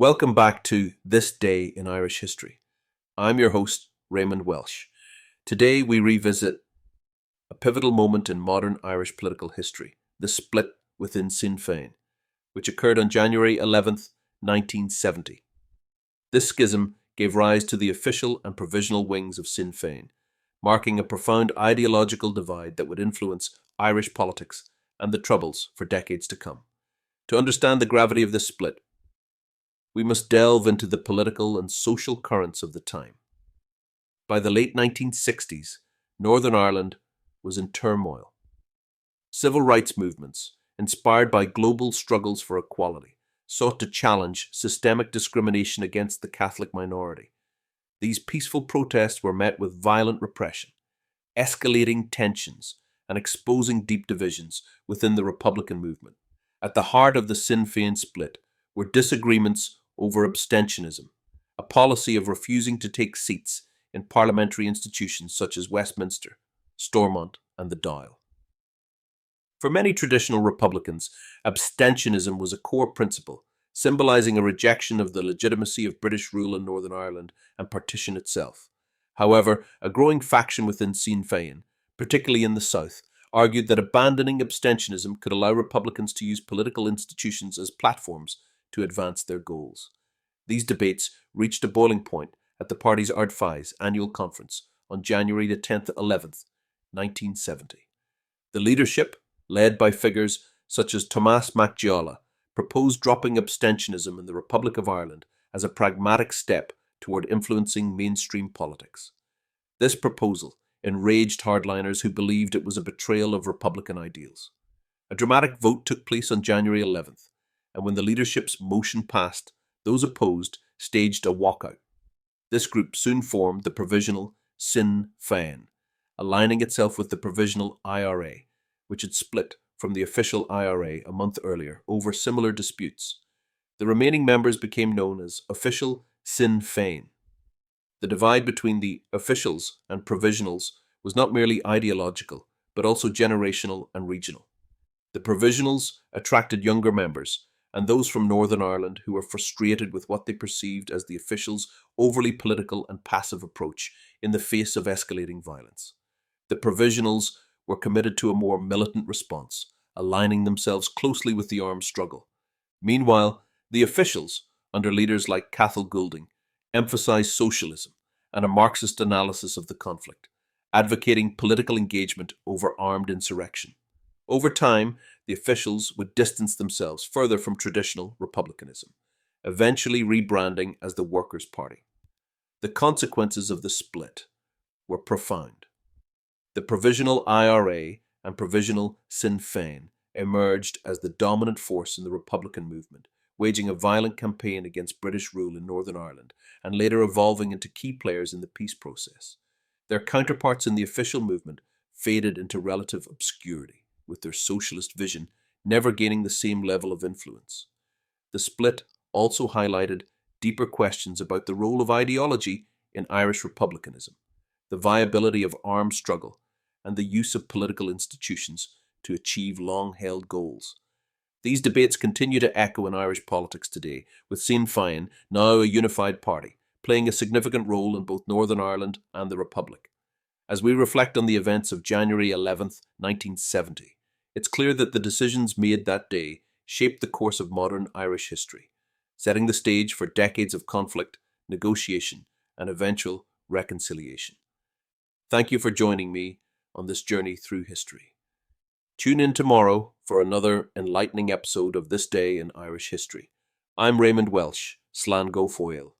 Welcome back to This Day in Irish History. I'm your host, Raymond Welsh. Today we revisit a pivotal moment in modern Irish political history, the split within Sinn Féin, which occurred on January 11th, 1970. This schism gave rise to the official and provisional wings of Sinn Féin, marking a profound ideological divide that would influence Irish politics and the Troubles for decades to come. To understand the gravity of this split, we must delve into the political and social currents of the time. By the late 1960s, Northern Ireland was in turmoil. Civil rights movements, inspired by global struggles for equality, sought to challenge systemic discrimination against the Catholic minority. These peaceful protests were met with violent repression, escalating tensions, and exposing deep divisions within the Republican movement. At the heart of the Sinn Féin split were disagreements over abstentionism, a policy of refusing to take seats in parliamentary institutions such as Westminster, Stormont, and the Dáil. For many traditional Republicans, abstentionism was a core principle, symbolising a rejection of the legitimacy of British rule in Northern Ireland and partition itself. However, a growing faction within Sinn Féin, particularly in the south, argued that abandoning abstentionism could allow Republicans to use political institutions as platforms to advance their goals. These debates reached a boiling point at the party's Ard Fheis annual conference on January 10th to 11th, 1970. The leadership, led by figures such as Tomás Mac Giolla, proposed dropping abstentionism in the Republic of Ireland as a pragmatic step toward influencing mainstream politics. This proposal enraged hardliners who believed it was a betrayal of Republican ideals. A dramatic vote took place on January 11th, and when the leadership's motion passed, those opposed staged a walkout. This group soon formed the Provisional Sinn Féin, aligning itself with the Provisional IRA, which had split from the official IRA a month earlier over similar disputes. The remaining members became known as Official Sinn Féin. The divide between the officials and provisionals was not merely ideological, but also generational and regional. The provisionals attracted younger members, and those from Northern Ireland who were frustrated with what they perceived as the officials' overly political and passive approach in the face of escalating violence. The provisionals were committed to a more militant response, aligning themselves closely with the armed struggle. Meanwhile, the officials, under leaders like Cathal Goulding, emphasized socialism and a Marxist analysis of the conflict, advocating political engagement over armed insurrection. Over time, the officials would distance themselves further from traditional republicanism, eventually rebranding as the Workers' Party. The consequences of the split were profound. The Provisional IRA and Provisional Sinn Féin emerged as the dominant force in the Republican movement, waging a violent campaign against British rule in Northern Ireland and later evolving into key players in the peace process. Their counterparts in the official movement faded into relative obscurity, with their socialist vision never gaining the same level of influence. The split also highlighted deeper questions about the role of ideology in Irish republicanism, the viability of armed struggle, and the use of political institutions to achieve long-held goals. These debates continue to echo in Irish politics today, with Sinn Féin, now a unified party, playing a significant role in both Northern Ireland and the Republic. As we reflect on the events of January 11th, 1970, it's clear that the decisions made that day shaped the course of modern Irish history, setting the stage for decades of conflict, negotiation, and eventual reconciliation. Thank you for joining me on this journey through history. Tune in tomorrow for another enlightening episode of This Day in Irish History. I'm Raymond Welsh, Slán go Foill.